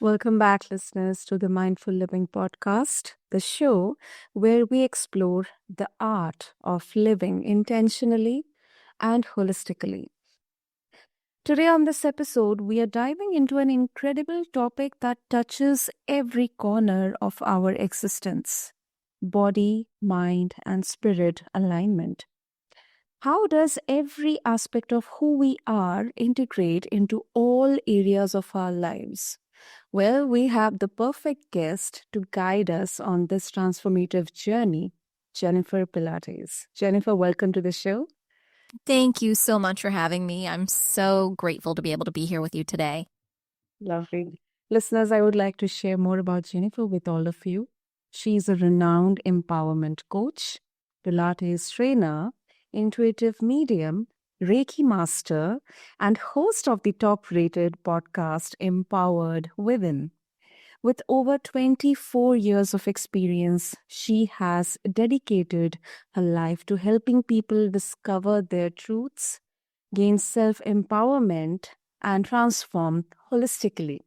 Welcome back, listeners, to the Mindful Living Podcast, the show where we explore the art of living intentionally and holistically. Today, on this episode, we are diving into an incredible topic that touches every corner of our existence: body, mind, and spirit alignment. How does every aspect of who we are integrate into all areas of our lives? Well, we have the perfect guest to guide us on this transformative journey, Jennifer Pilates. Jennifer, welcome to the show. Thank you so much for having me. I'm so grateful to be able to be here with you today. Lovely. Listeners, I would like to share more about Jennifer with all of you. She's a renowned empowerment coach, Pilates trainer, intuitive medium, Reiki master, and host of the top rated podcast Empowered Within. With over 24 years of experience, she has dedicated her life to helping people discover their truths, gain self empowerment, and transform holistically.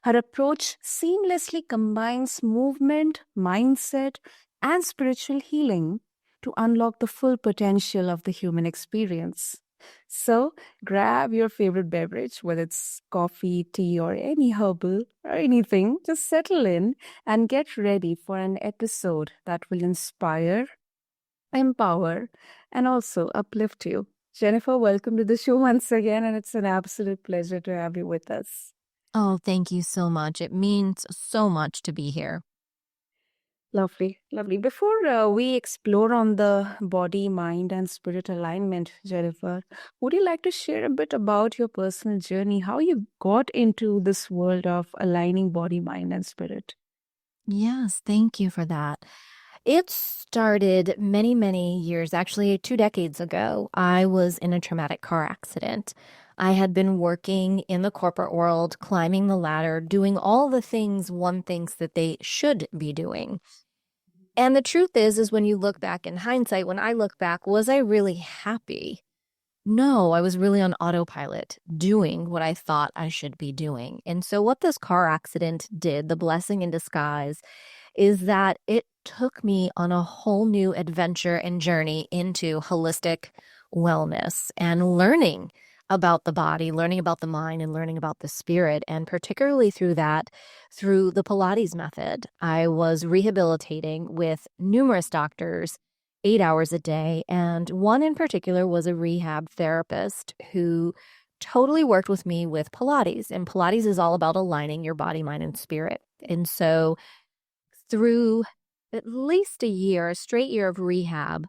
Her approach seamlessly combines movement, mindset, and spiritual healing to unlock the full potential of the human experience. So, grab your favorite beverage, whether it's coffee, tea, or any herbal or anything. Just settle in and get ready for an episode that will inspire, empower, and also uplift you. Jennifer, welcome to the show once again, and it's an absolute pleasure to have you with us. Oh, thank you so much. It means so much to be here. Lovely, lovely. Before we explore on the body, mind, and spirit alignment, Jennifer, would you like to share a bit about your personal journey, how you got into this world of aligning body, mind, and spirit? Yes, thank you for that. It started many, many years, actually 2 decades ago. I was in a traumatic car accident. I had been working in the corporate world, climbing the ladder, doing all the things one thinks that they should be doing. And the truth is when you look back in hindsight, when I look back, was I really happy? No, I was really on autopilot, doing what I thought I should be doing. And so what this car accident did, the blessing in disguise, is that it took me on a whole new adventure and journey into holistic wellness and learning about the body, learning about the mind, and learning about the spirit. And particularly through that, through the Pilates method, I was rehabilitating with numerous doctors 8 hours a day. And one in particular was a rehab therapist who totally worked with me with Pilates. And Pilates is all about aligning your body, mind, and spirit. And so through at least a year, a straight year of rehab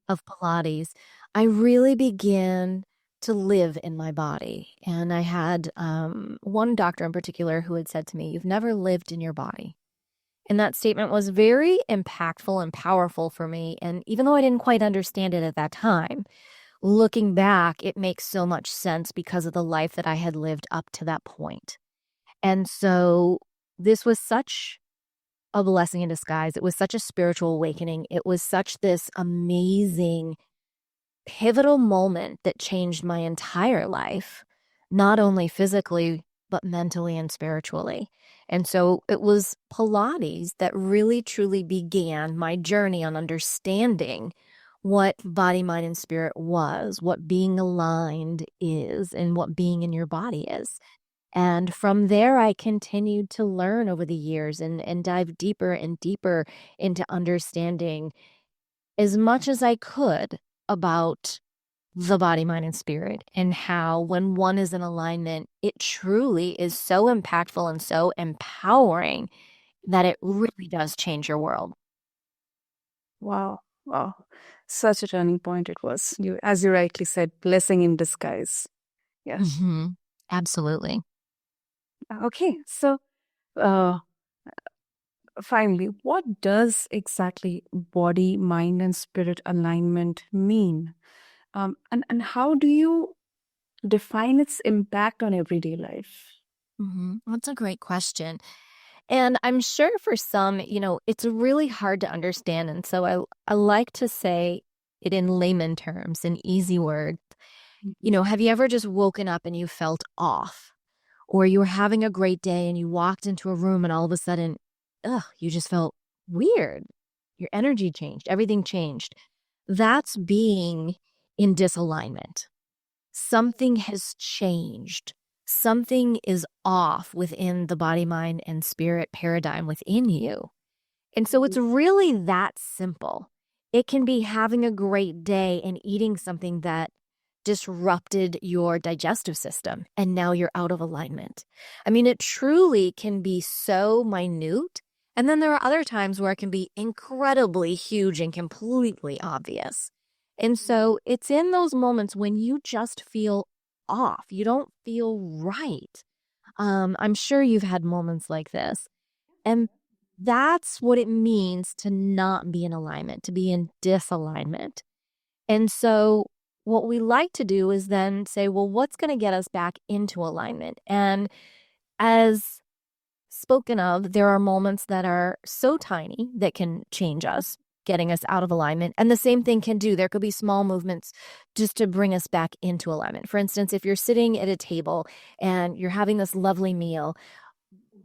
of Pilates, I really began to live in my body. And I had one doctor in particular who had said to me, "You've never lived in your body." And that statement was very impactful and powerful for me. And even though I didn't quite understand it at that time, looking back, it makes so much sense because of the life that I had lived up to that point. And so this was such a blessing in disguise. It was such a spiritual awakening. It was such this amazing, pivotal moment that changed my entire life, not only physically, but mentally and spiritually. And so it was Pilates that really truly began my journey on understanding what body, mind, and spirit was, what being aligned is, and what being in your body is. And from there, I continued to learn over the years and dive deeper and deeper into understanding as much as I could about the body, mind, and spirit, and how when one is in alignment, it truly is so impactful and so empowering that it really does change your world. Wow, wow. Such a turning point it was. You, as you rightly said, blessing in disguise. Yes. Absolutely. Okay, so uh, finally, what does exactly body, mind, and spirit alignment mean? And how do you define its impact on everyday life? That's a great question. And I'm sure for some, it's really hard to understand. And so I like to say it in layman terms, in easy words. Have you ever just woken up and you felt off? or you were having a great day and you walked into a room and all of a sudden, you just felt weird. Your energy changed, everything changed. That's being in disalignment. Something has changed. Something is off within the body, mind, and spirit paradigm within you. And so it's really that simple. It can be having a great day and eating something that disrupted your digestive system, and now you're out of alignment. I mean, it truly can be so minute. And then there are other times where it can be incredibly huge and completely obvious. And so it's in those moments when you just feel off, you don't feel right. I'm sure you've had moments like this. And that's what it means to not be in alignment, to be in disalignment. And so what we like to do is then say, well, what's going to get us back into alignment? And as spoken of, there are moments that are so tiny that can change us, getting us out of alignment. And the same thing can do. There could be small movements just to bring us back into alignment. For instance, if you're sitting at a table and you're having this lovely meal,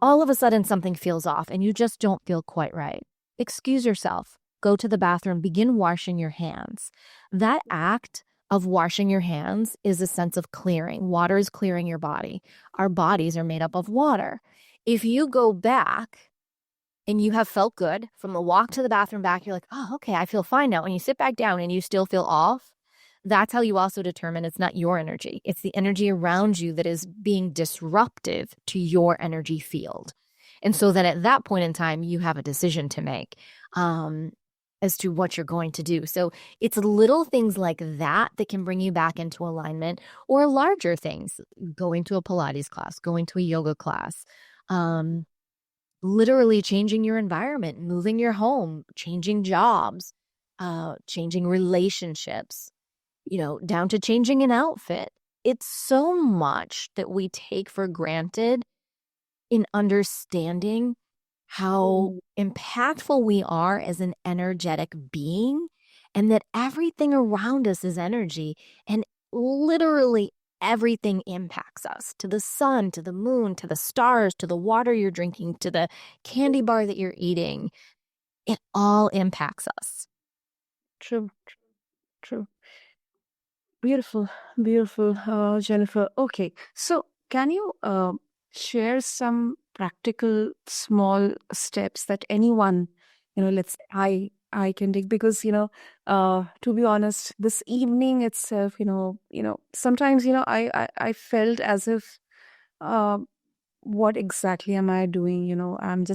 all of a sudden something feels off and you just don't feel quite right. Excuse yourself, go to the bathroom, begin washing your hands. That act of washing your hands is a sense of clearing. Water is clearing your body. Our bodies are made up of water. If you go back and you have felt good from the walk to the bathroom back, you're like, oh, okay, I feel fine now. And you sit back down and you still feel off. That's how you also determine it's not your energy. It's the energy around you that is being disruptive to your energy field. And so then at that point in time, you have a decision to make as to what you're going to do. So it's little things like that that can bring you back into alignment, or larger things, going to a Pilates class, going to a yoga class, literally changing your environment, moving your home, changing jobs, changing relationships, down to changing an outfit. It's so much that we take for granted in understanding how impactful we are as an energetic being, and that everything around us is energy, and literally everything impacts us, to the sun, to the moon, to the stars, to the water you're drinking, to the candy bar that you're eating. It all impacts us. True, true. Beautiful, beautiful, Jennifer. Okay, so can you share some practical small steps that anyone, let's say I can take? Because to be honest, this evening itself, sometimes I felt as if, uh, what exactly am I doing? I'm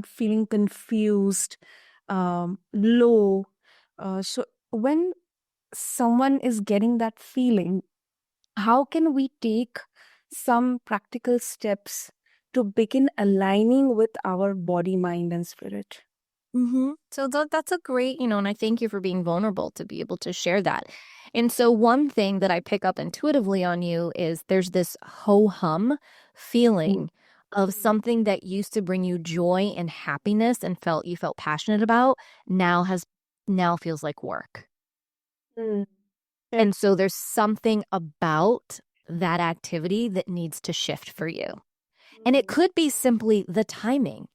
feeling confused, low. So when someone is getting that feeling, how can we take some practical steps to begin aligning with our body, mind, and spirit? So that's a great, and I thank you for being vulnerable to be able to share that. And so one thing that I pick up intuitively on you is there's this ho-hum feeling of something that used to bring you joy and happiness and you felt passionate about, now feels like work. Mm. And so there's something about that activity that needs to shift for you. And it could be simply the timing.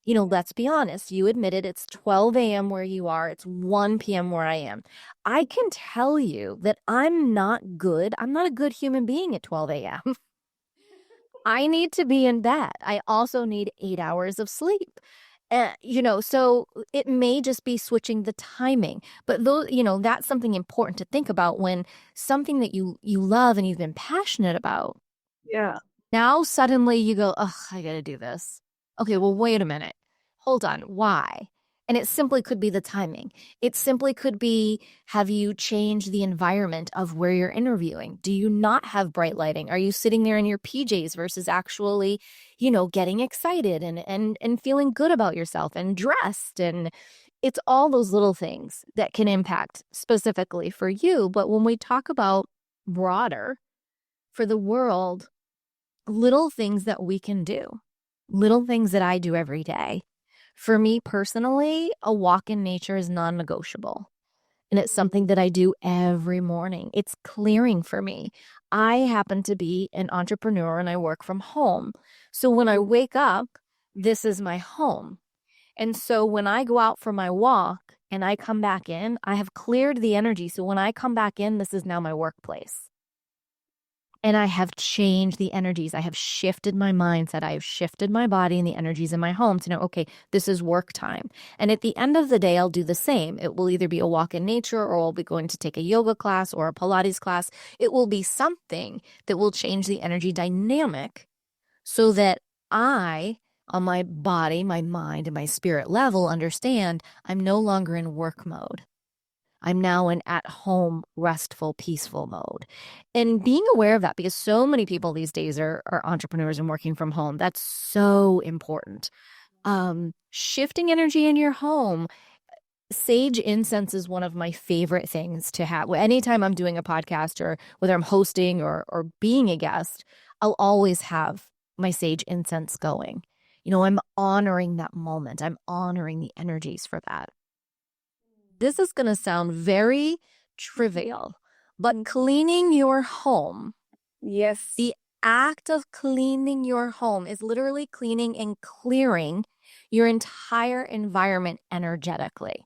Let's be honest, you admitted it's 12 a.m. where you are, it's 1 p.m. where I am. I can tell you that I'm not good. I'm not a good human being at 12 a.m. I need to be in bed. I also need 8 hours of sleep. So it may just be switching the timing, but that's something important to think about when something that you love and you've been passionate about. Yeah. Now suddenly you go, oh, I got to do this. Okay, well, wait a minute. Hold on. Why? And it simply could be the timing. It simply could be, have you changed the environment of where you're interviewing? Do you not have bright lighting? Are you sitting there in your PJs versus actually, getting excited and feeling good about yourself and dressed? And it's all those little things that can impact specifically for you. But when we talk about broader for the world, little things that we can do, little things that I do every day. For me personally, a walk in nature is non-negotiable. And it's something that I do every morning. It's clearing for me. I happen to be an entrepreneur and I work from home. So when I wake up, this is my home. And so when I go out for my walk and I come back in, I have cleared the energy. So when I come back in, this is now my workplace. And I have changed the energies. I have shifted my mindset. I have shifted my body and the energies in my home to know, okay, this is work time. And at the end of the day, I'll do the same. It will either be a walk in nature or I'll be going to take a yoga class or a Pilates class. It will be something that will change the energy dynamic so that I, on my body, my mind, and my spirit level, understand I'm no longer in work mode. I'm now in at-home, restful, peaceful mode. And being aware of that, because so many people these days are entrepreneurs and working from home, that's so important. Shifting energy in your home. Sage incense is one of my favorite things to have. Anytime I'm doing a podcast or whether I'm hosting or being a guest, I'll always have my sage incense going. I'm honoring that moment. I'm honoring the energies for that. This is going to sound very trivial, but cleaning your home, Yes. the act of cleaning your home is literally cleaning and clearing your entire environment energetically.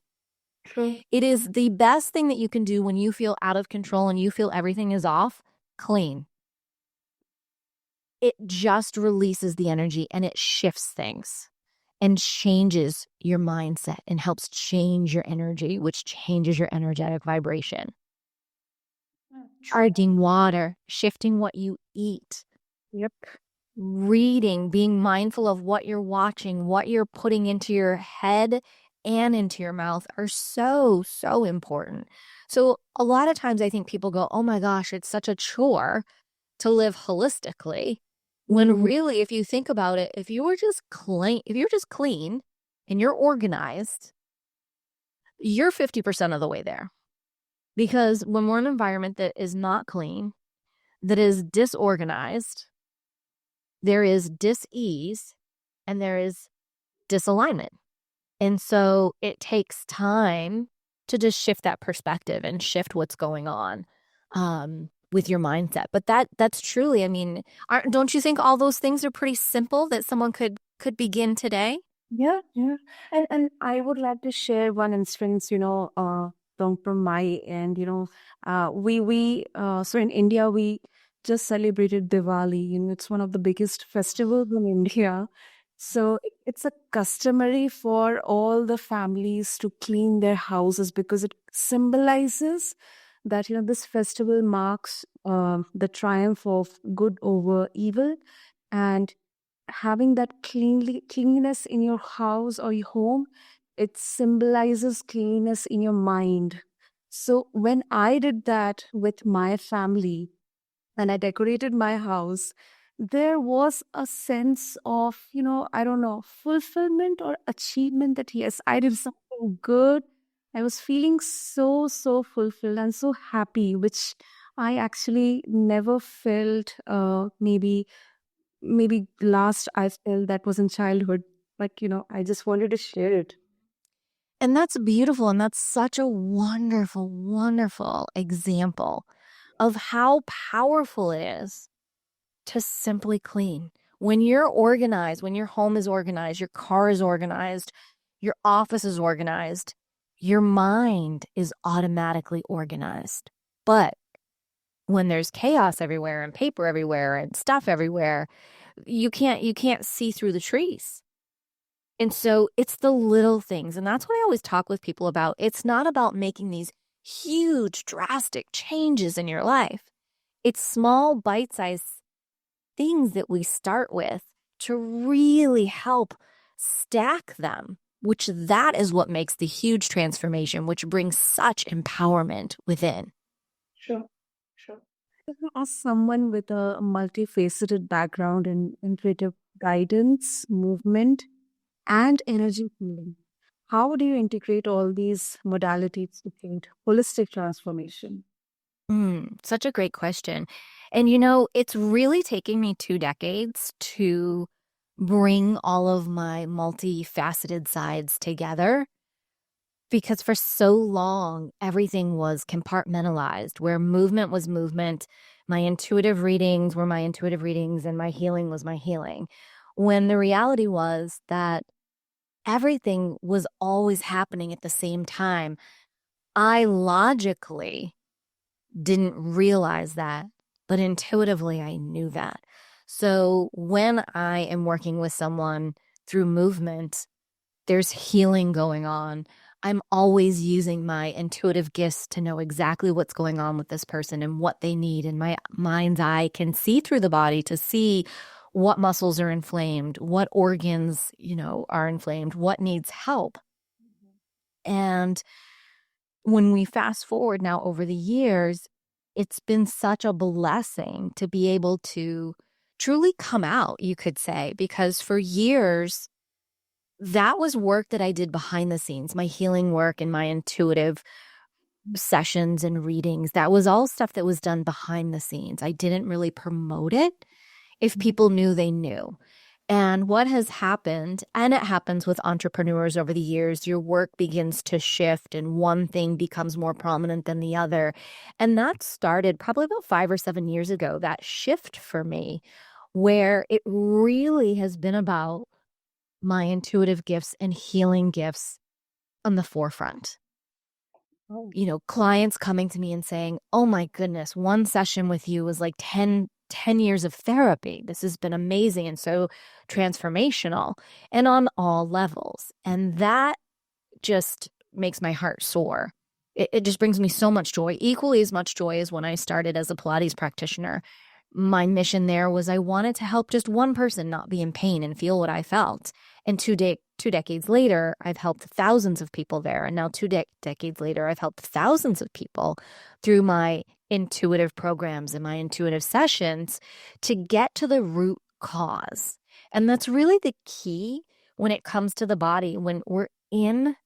True. It is the best thing that you can do when you feel out of control and you feel everything is off. Clean. It just releases the energy and it shifts things and changes your mindset and helps change your energy, which changes your energetic vibration. Charging water, shifting what you eat. Yep. Reading, being mindful of what you're watching, what you're putting into your head and into your mouth are so, so important. So a lot of times I think people go, oh my gosh, it's such a chore to live holistically. When really, if you think about it, if you're just clean and you're organized, you're 50% of the way there. Because when we're in an environment that is not clean, that is disorganized, there is dis-ease and there is disalignment. And so it takes time to just shift that perspective and shift what's going on with your mindset. But that's truly, I mean, don't you think all those things are pretty simple that someone could begin today? Yeah, yeah. And I would like to share one instance, from my end, so in India we just celebrated Diwali. It's one of the biggest festivals in India. So it's a customary for all the families to clean their houses because it symbolizes that, this festival marks the triumph of good over evil. And having that cleanliness in your house or your home, it symbolizes cleanliness in your mind. So when I did that with my family and I decorated my house, there was a sense of, I don't know, fulfillment or achievement that yes, I did something good. I was feeling so, so fulfilled and so happy, which I actually never felt maybe last I felt that was in childhood. But I just wanted to share it. And that's beautiful. And that's such a wonderful, wonderful example of how powerful it is to simply clean. When you're organized, when your home is organized, your car is organized, your office is organized, your mind is automatically organized. But when there's chaos everywhere and paper everywhere and stuff everywhere, you can't see through the trees. And so it's the little things. And that's what I always talk with people about. It's not about making these huge, drastic changes in your life. It's small, bite-sized things that we start with to really help stack them, which that is what makes the huge transformation, which brings such empowerment within. Sure, sure. As someone with a multifaceted background in intuitive guidance, movement, and energy healing, how do you integrate all these modalities to create holistic transformation? Such a great question. And it's really taking me 2 decades to bring all of my multifaceted sides together because for so long, everything was compartmentalized, where movement was movement. My intuitive readings were my intuitive readings, and my healing was my healing. When the reality was that everything was always happening at the same time, I logically didn't realize that, but intuitively I knew that. So when I am working with someone through movement, there's healing going on. I'm always using my intuitive gifts to know exactly what's going on with this person and what they need. And my mind's eye can see through the body to see what muscles are inflamed, what organs, are inflamed, what needs help. And when we fast forward now over the years, it's been such a blessing to be able to truly come out, you could say, because for years, that was work that I did behind the scenes, my healing work and my intuitive sessions and readings. That was all stuff that was done behind the scenes. I didn't really promote it. If people knew, they knew. And what has happened, and it happens with entrepreneurs over the years, your work begins to shift and one thing becomes more prominent than the other. And that started probably about 5 or 7 years ago, that shift for me, where it really has been about my intuitive gifts and healing gifts on the forefront. Oh. Clients coming to me and saying, oh my goodness, one session with you was like 10 years of therapy. This has been amazing and so transformational and on all levels. And that just makes my heart soar. It just brings me so much joy, equally as much joy as when I started as a Pilates practitioner. My mission there was I wanted to help just one person not be in pain and feel what I felt. And two decades later, I've helped thousands of people there. And now decades later, I've helped thousands of people through my intuitive programs and my intuitive sessions to get to the root cause. And that's really the key when it comes to the body. When we're in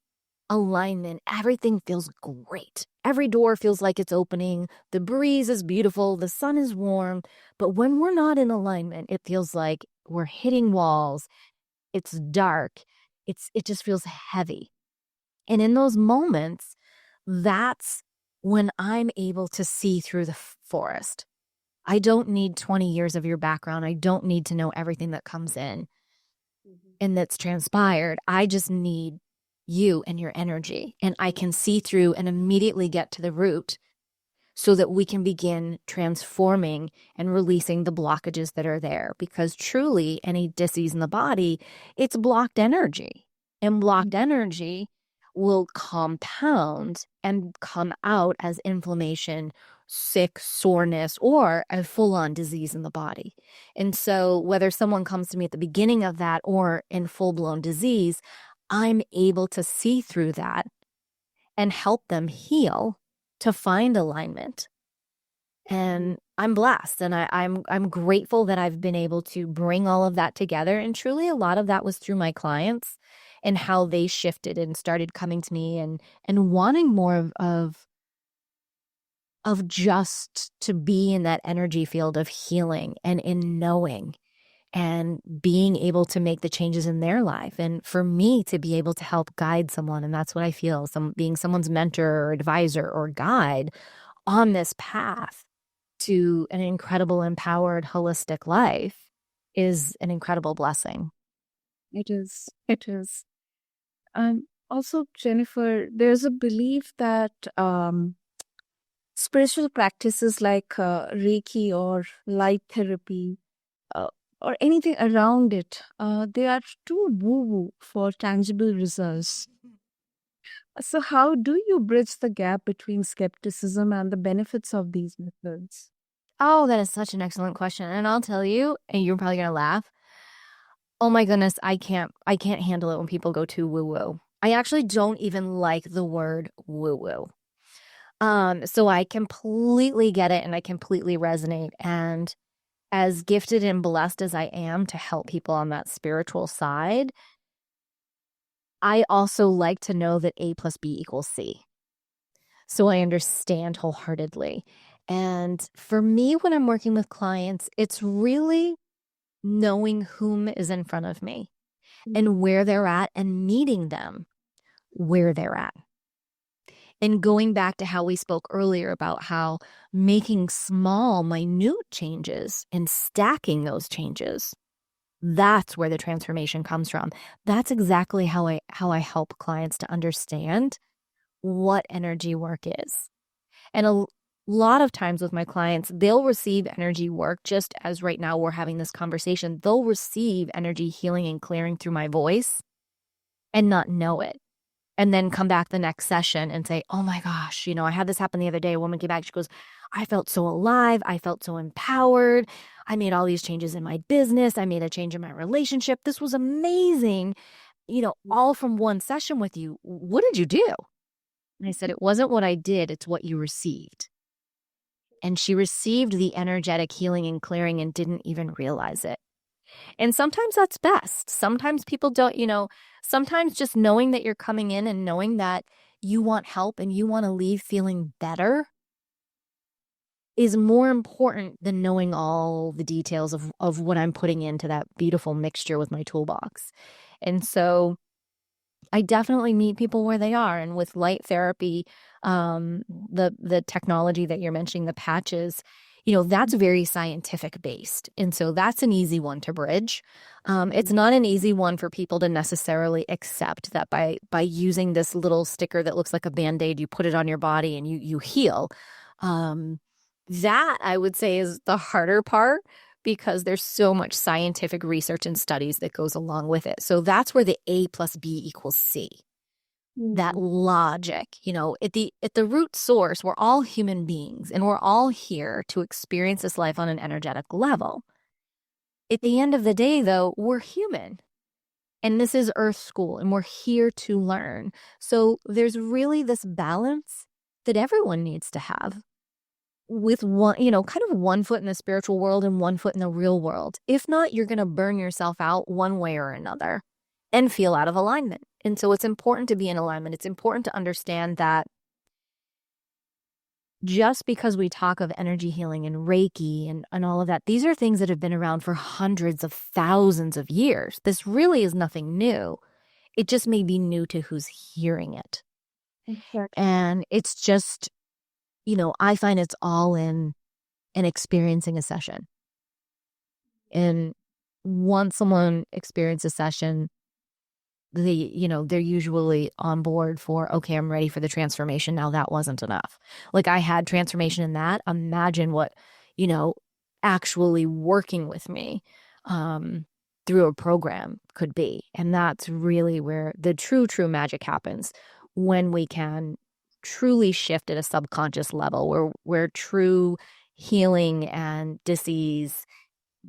alignment, everything feels great. Every door feels like it's opening. The breeze is beautiful. The sun is warm. But when we're not in alignment, it feels like we're hitting walls. It's dark. It just feels heavy. And in those moments, that's when I'm able to see through the forest. I don't need 20 years of your background. I don't need to know everything that comes in and that's transpired. I just need you and your energy. And I can see through and immediately get to the root so that we can begin transforming and releasing the blockages that are there. Because truly, any disease in the body, it's blocked energy. And blocked energy will compound and come out as inflammation, sick, soreness, or a full-on disease in the body. And so whether someone comes to me at the beginning of that or in full-blown disease, I'm able to see through that and help them heal to find alignment. And I'm blessed, and I'm grateful that I've been able to bring all of that together. And truly, a lot of that was through my clients and how they shifted and started coming to me and wanting more of just to be in that energy field of healing and in knowing and being able to make the changes in their life. And for me to be able to help guide someone, and that's what I feel, being someone's mentor or advisor or guide on this path to an incredible, empowered, holistic life is an incredible blessing. It is. It is. Also, Jennifer, there's a belief that spiritual practices like Reiki or light therapy uh, or anything around it, they are too woo-woo for tangible results. So, how do you bridge the gap between skepticism and the benefits of these methods? Oh, that is such an excellent question. And I'll tell you, and you're probably gonna laugh. Oh my goodness, I can't handle it when people go too woo-woo. I actually don't even like the word woo-woo. So I completely get it and I completely resonate. And as gifted and blessed as I am to help people on that spiritual side, I also like to know that A plus B equals C. So I understand wholeheartedly. And for me, when I'm working with clients, it's really knowing whom is in front of me and where they're at and meeting them where they're at. And going back to how we spoke earlier about how making small, minute changes and stacking those changes, that's where the transformation comes from. That's exactly how I help clients to understand what energy work is. And a lot of times with my clients, they'll receive energy work just as right now we're having this conversation. They'll receive energy healing and clearing through my voice and not know it. And then come back the next session and say, oh my gosh, I had this happen the other day. A woman came back, she goes, I felt so alive. I felt so empowered. I made all these changes in my business. I made a change in my relationship. This was amazing, all from one session with you. What did you do? And I said, it wasn't what I did, it's what you received. And she received the energetic healing and clearing and didn't even realize it. And sometimes that's best. Sometimes people don't, sometimes just knowing that you're coming in and knowing that you want help and you want to leave feeling better is more important than knowing all the details of what I'm putting into that beautiful mixture with my toolbox. And so I definitely meet people where they are. And with light therapy, the technology that you're mentioning, the patches, that's very scientific based. And so that's an easy one to bridge. It's not an easy one for people to necessarily accept that by using this little sticker that looks like a Band-Aid, you put it on your body and you heal. That I would say is the harder part, because there's so much scientific research and studies that goes along with it. So that's where the A plus B equals C. That logic, at the root source, we're all human beings and we're all here to experience this life on an energetic level. At the end of the day, though, we're human. And this is Earth School and we're here to learn. So there's really this balance that everyone needs to have, with one, kind of one foot in the spiritual world and one foot in the real world. If not, you're going to burn yourself out one way or another and feel out of alignment. And so it's important to be in alignment. It's important to understand that just because we talk of energy healing and Reiki and all of that, these are things that have been around for hundreds of thousands of years. This really is nothing new. It just may be new to who's hearing it. Exactly. And it's just, I find it's all in experiencing a session. And once someone experiences a session, they're usually on board for, okay, I'm ready for the transformation. Now that wasn't enough. Like I had transformation in that. Imagine what, actually working with me through a program could be. And that's really where the true magic happens, when we can truly shift at a subconscious level, where true healing and disease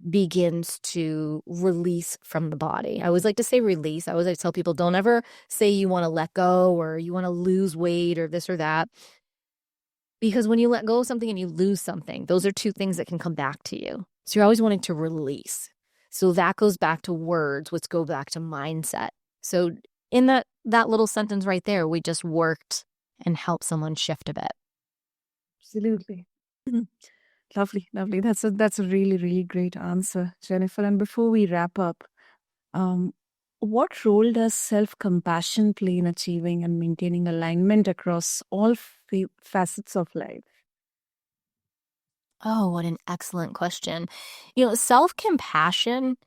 begins to release from the body. I always like to say release. I always like to tell people, don't ever say you want to let go or you want to lose weight or this or that. Because when you let go of something and you lose something, those are two things that can come back to you. So you're always wanting to release. So that goes back to words, which go back to mindset. So in that little sentence right there, we just worked and helped someone shift a bit. Absolutely. Lovely. That's a really, really great answer, Jennifer. And before we wrap up, what role does self-compassion play in achieving and maintaining alignment across all facets of life? Oh, what an excellent question. Self-compassion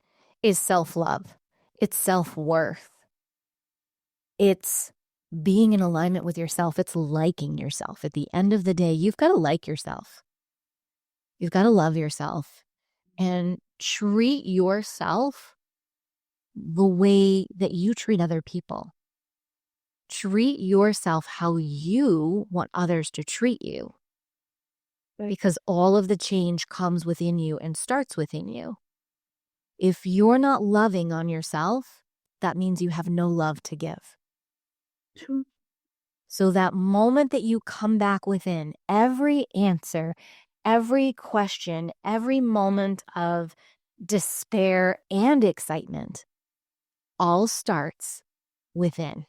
is self-love. It's self-worth. It's being in alignment with yourself. It's liking yourself. At the end of the day, you've got to like yourself. You've got to love yourself and treat yourself the way that you treat other people. Treat yourself how you want others to treat you. Because all of the change comes within you and starts within you. If you're not loving on yourself, that means you have no love to give. True. So that moment that you come back within, every answer, every question, every moment of despair and excitement all starts within.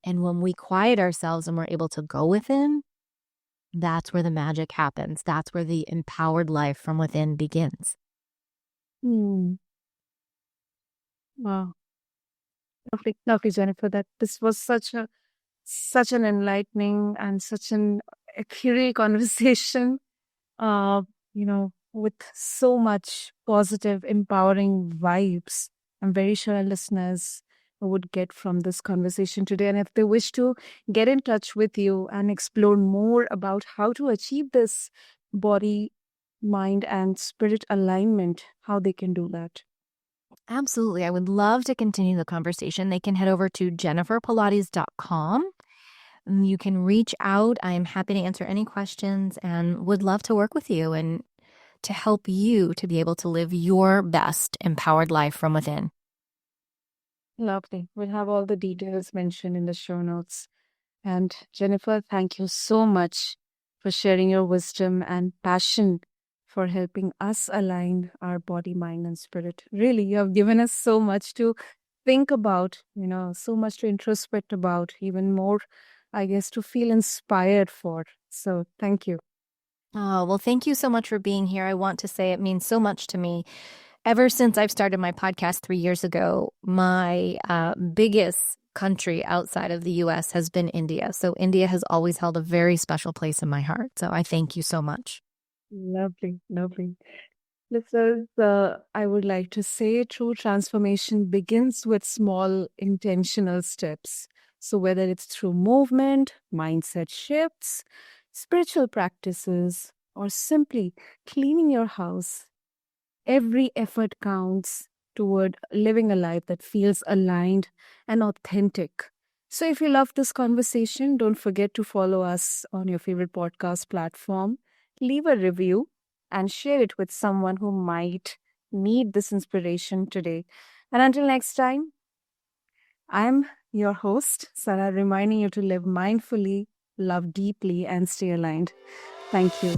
And when we quiet ourselves and we're able to go within, that's where the magic happens. That's where the empowered life from within begins. Wow. Lovely, Jennifer. That this was such a such an enlightening and such an accurate conversation, uh, with so much positive, empowering vibes. I'm very sure our listeners would get from this conversation today. And if they wish to get in touch with you and explore more about how to achieve this body, mind, and spirit alignment, how they can do that. Absolutely. I would love to continue the conversation. They can head over to jenniferpilates.com. You can reach out. I'm happy to answer any questions and would love to work with you and to help you to be able to live your best empowered life from within. Lovely. We'll have all the details mentioned in the show notes. And Jennifer, thank you so much for sharing your wisdom and passion for helping us align our body, mind, and spirit. Really, you have given us so much to think about, so much to introspect about, even more, I guess, to feel inspired for. So thank you. Oh, well, thank you so much for being here. I want to say it means so much to me. Ever since I've started my podcast 3 years ago, my biggest country outside of the US has been India. So India has always held a very special place in my heart. So I thank you so much. Lovely, lovely. Listeners, I would like to say true transformation begins with small intentional steps. So, whether it's through movement, mindset shifts, spiritual practices, or simply cleaning your house, every effort counts toward living a life that feels aligned and authentic. So, if you love this conversation, don't forget to follow us on your favorite podcast platform, leave a review, and share it with someone who might need this inspiration today. And until next time, I'm your host, Sarah, reminding you to live mindfully, love deeply, and stay aligned. Thank you.